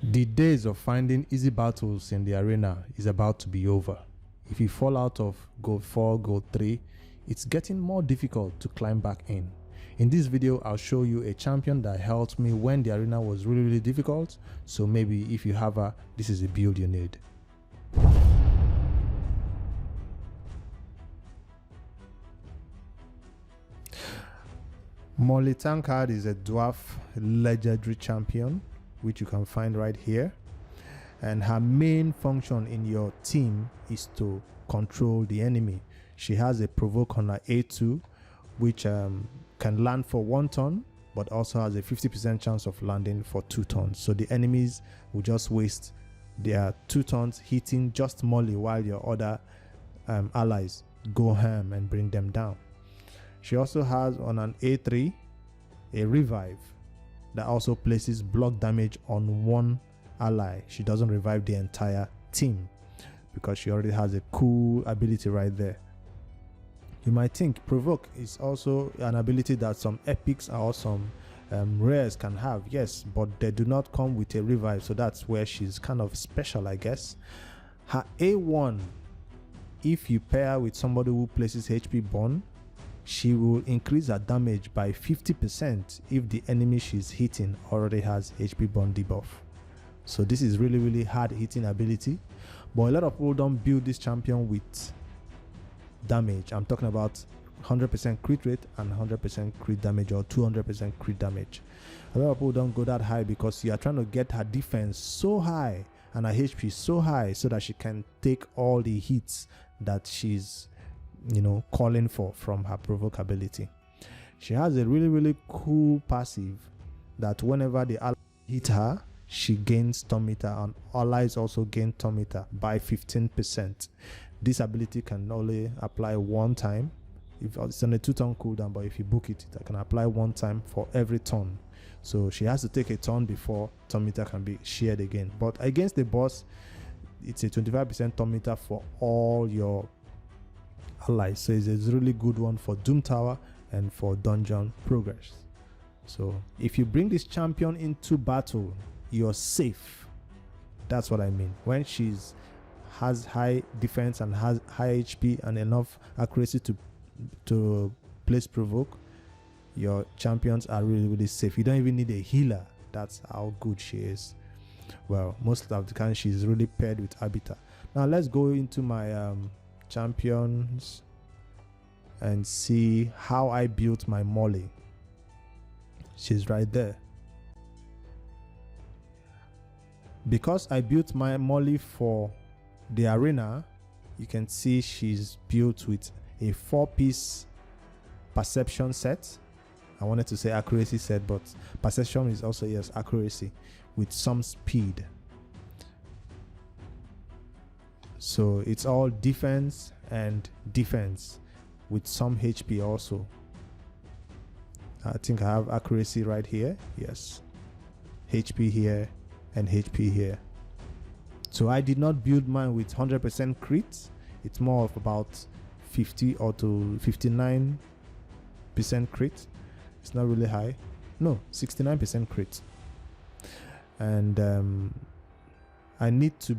The days of finding easy battles in the arena is about to be over. If you fall out of Gold 4, Gold 3, it's getting more difficult to climb back in. In this video, I'll show you a champion that helped me when the arena was really difficult, so maybe if you have her, this is a build you need. Maulie Tankard is a dwarf legendary champion, which you can find right here, and her main function in your team is to control the enemy. She has a provoke on her A2, which can land for 1 turn, but also has a 50% chance of landing for 2 turns. So the enemies will just waste their 2 turns hitting just Maulie, while your other allies go ham and bring them down. She also has on an A3 a revive that also places block damage on one ally. She doesn't revive the entire team because she already has a cool ability right there. You might think provoke is also an ability that some epics or some rares can have. Yes, but they do not come with a revive, so that's where she's kind of special, I guess. Her A1, if you pair with somebody who places HP burn, she will increase her damage by 50% if the enemy she's hitting already has HP burn debuff. So this is really hard hitting ability, but a lot of people don't build this champion with damage. I'm talking about 100% crit rate and 100% crit damage, or 200% crit damage. A lot of people don't go that high because you are trying to get her defense so high and her HP so high so that she can take all the hits that she's calling for from her provoke ability. She has a really cool passive that whenever the ally hit her, she gains turn meter, and allies also gain turn meter by 15%. This ability can only apply 1 time. If it's on a 2-turn cooldown, but if you book it, it can apply 1 time for every turn. So she has to take a turn before turn meter can be shared again. But against the boss, it's a 25% turn meter for all your allies. So it's a really good one for Doom Tower and for dungeon progress. So if you bring this champion into battle, you're safe. That's what I mean. When she's has high defense and has high HP and enough accuracy to place provoke, your champions are really safe. You don't even need a healer. That's how good she is. Well, most of the time she's really paired with Arbiter. Now let's go into my champions and see how I built my Maulie. She's right there. Because I built my Maulie for the arena, you can see she's built with a 4-piece perception set. I wanted to say accuracy set, but perception is also, yes, accuracy with some speed. So it's all defense and defense with some HP also. I think I have accuracy right here. Yes, HP here and HP here. So I did not build mine with 100% crit. It's more of about 50 or to 59% crit. It's not really high. No, 69% crit. And I need to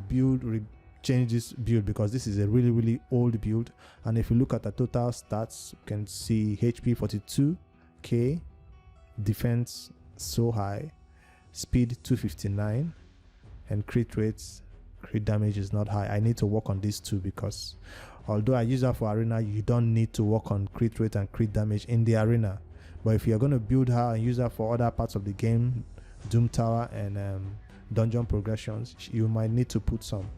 change this build because this is a really old build. And if you look at the total stats, you can see HP 42k, defense so high, speed 259, and crit damage is not high. I need to work on these two because although I use her for arena, you don't need to work on crit rate and crit damage in the arena. But if you're going to build her and use her for other parts of the game, Doom Tower and dungeon progressions, you might need to put some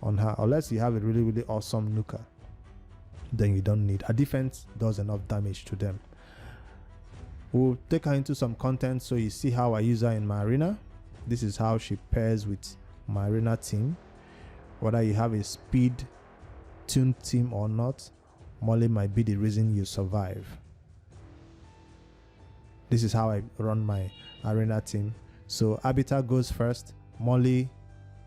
on her, unless you have a really awesome nuker. Then you don't need. Her defense does enough damage to them. We'll take her into some content so you see how I use her in my arena. This is how she pairs with my arena team. Whether you have a speed tuned team or not, Maulie might be the reason you survive. This is how I run my arena team. So Arbiter goes first, Maulie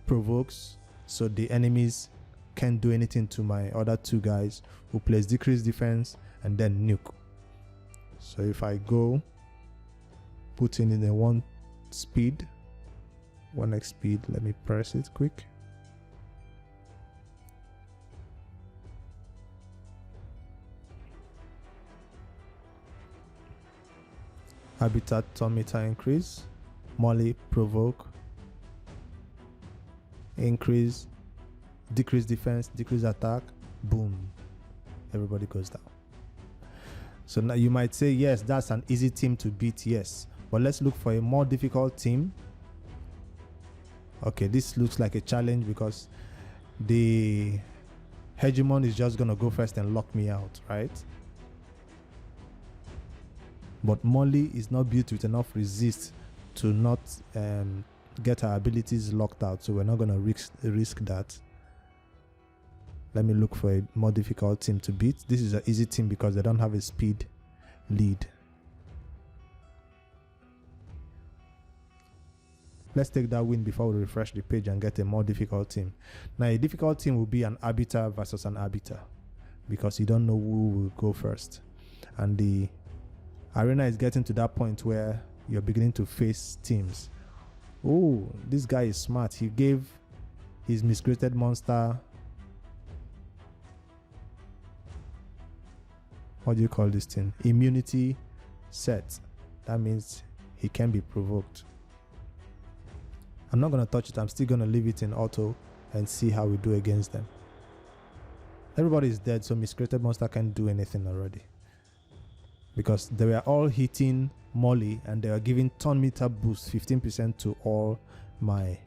provokes, so the enemies can't do anything to my other 2 guys who plays decreased defense and then nuke. So if I go put in the 1 speed, 1x speed. Let me press it quick. Habitat turn meter increase. Maulie provoke. Increase. Decrease defense. Decrease attack. Boom. Everybody goes down. So now you might say, yes, that's an easy team to beat. Yes. But let's look for a more difficult team. Okay, this looks like a challenge because the hegemon is just going to go first and lock me out, right? But Maulie is not built with enough resist to not get her abilities locked out, so we're not going to risk that. Let me look for a more difficult team to beat. This is an easy team because they don't have a speed lead. Let's take that win before we refresh the page and get a more difficult team. Now, a difficult team will be an arbiter versus an arbiter because you don't know who will go first. And the arena is getting to that point where you're beginning to face teams. Oh, this guy is smart. He gave his miscreated monster, what do you call this thing? Immunity set. That means he can be provoked. I'm not going to touch it. I'm still going to leave it in auto and see how we do against them. Everybody is dead, so miscreated monster can't do anything already. Because they were all hitting Maulie and they were giving turn meter boost 15% to all my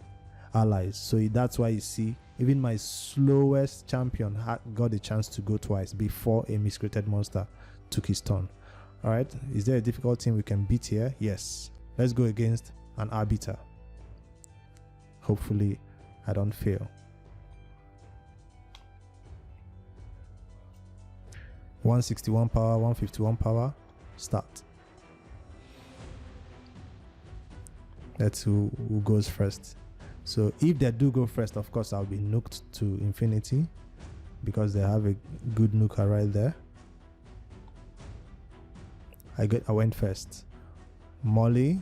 allies. So that's why you see even my slowest champion got a chance to go twice before a miscreated monster took his turn. All right, is there a difficult team we can beat here? Yes. Let's go against an arbiter. Hopefully I don't fail. 161 power, 151 power. Start. That's who goes first. So if they do go first, of course I'll be nuked to infinity because they have a good nuker right there. I went first. Maulie,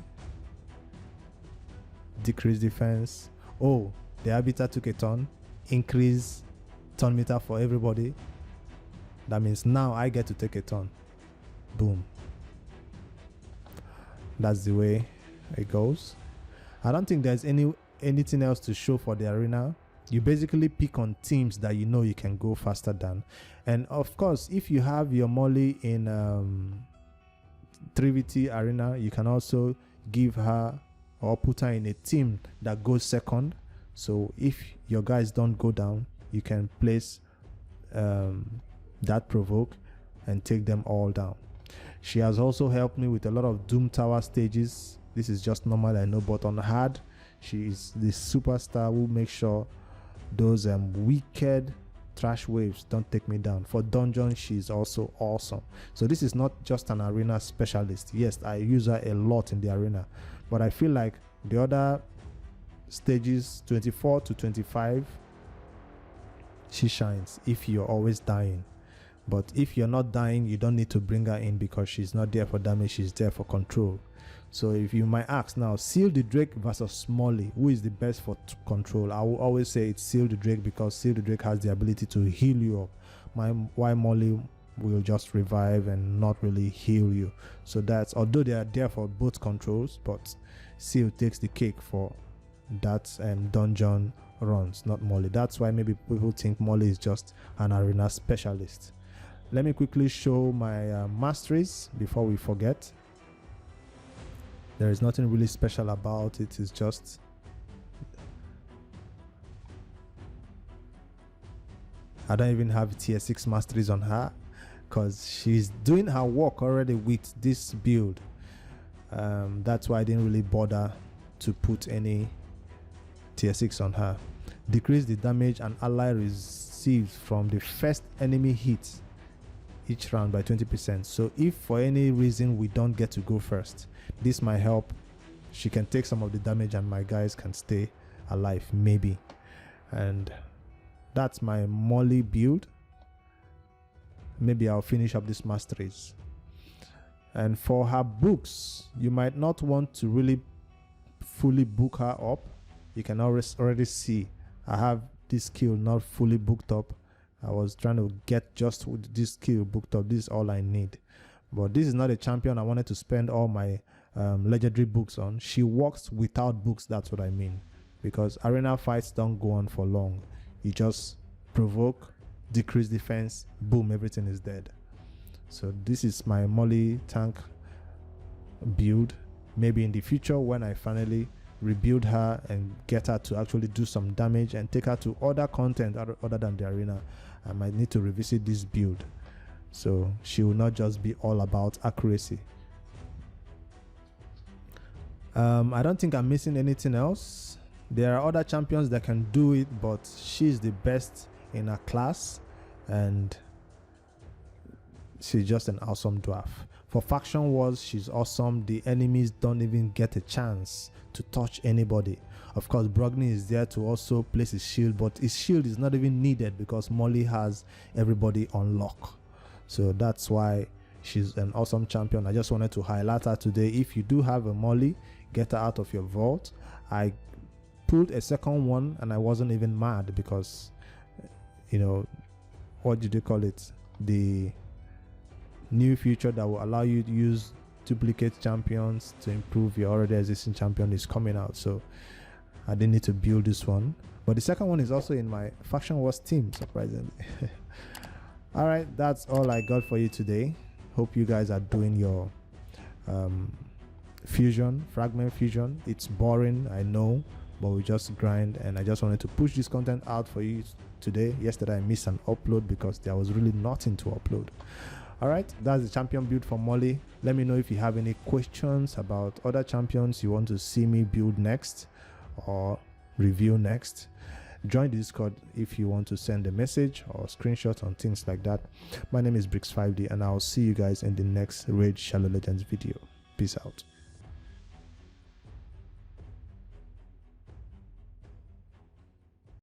decrease defense. Oh, the arbiter took a turn. Increase turn meter for everybody. That means now I get to take a turn. Boom. That's the way it goes. I don't think there's anything else to show for the arena. You basically pick on teams that you know you can go faster than. And of course, if you have your Maulie in 3v3 arena, you can also give her or put her in a team that goes second. So if your guys don't go down, you can place that provoke and take them all down. She has also helped me with a lot of Doom Tower stages. This is just normal, I know, but on hard, she is the superstar who makes sure those wicked trash waves don't take me down. For dungeon, she's also awesome. So this is not just an arena specialist. Yes, I use her a lot in the arena, but I feel like the other stages 24 to 25, she shines if you're always dying. But if you're not dying, you don't need to bring her in because she's not there for damage, she's there for control. So if you might ask now, Seal the Drake versus Maulie, who is the best for control? I will always say it's Seal the Drake because Seal the Drake has the ability to heal you up. Why Maulie will just revive and not really heal you. So that's, although they are there for both controls, but Seal takes the cake for that dungeon runs, not Maulie. That's why maybe people think Maulie is just an arena specialist. Let me quickly show my masteries before we forget. There is nothing really special about it. It's just I don't even have tier 6 masteries on her because she's doing her work already with this build. That's why I didn't really bother to put any tier 6 on her. Decrease the damage an ally receives from the first enemy hit each round by 20%. So if for any reason we don't get to go first, this might help. She can take some of the damage and my guys can stay alive, maybe. And that's my Maulie build. Maybe I'll finish up this masteries. And for her books, you might not want to really fully book her up you can already see I have this skill not fully booked up. I was trying to get just with this skill booked up. This is all I need. But this is not a champion I wanted to spend all my legendary books on. She works without books, that's what I mean. Because arena fights don't go on for long. You just provoke, decrease defense, boom, everything is dead. So this is my Maulie tank build. Maybe in the future when I finally rebuild her and get her to actually do some damage and take her to other content other than the arena, I might need to revisit this build. So she will not just be all about accuracy. I don't think I'm missing anything else. There are other champions that can do it, but she's the best in her class and she's just an awesome dwarf. For faction wars, she's awesome. The enemies don't even get a chance to touch anybody. Of course, Brogni is there to also place his shield, but his shield is not even needed because Maulie has everybody on lock. So that's why she's an awesome champion. I just wanted to highlight her today. If you do have a Maulie, get her out of your vault. I pulled a second one and I wasn't even mad because, you know, what did you call it? The new feature that will allow you to use duplicate champions to improve your already existing champion is coming out. So I didn't need to build this one. But the second one is also in my Faction Wars team, surprisingly. Alright, that's all I got for you today. Hope you guys are doing your fragment fusion. It's boring, I know, but we just grind, and I just wanted to push this content out for you today. Yesterday I missed an upload because there was really nothing to upload. Alright, that's the champion build for Maulie. Let me know if you have any questions about other champions you want to see me build next or review next. Join the Discord if you want to send a message or screenshots on things like that. My name is Brix5D and I'll see you guys in the next Raid Shallow Legends video. Peace out.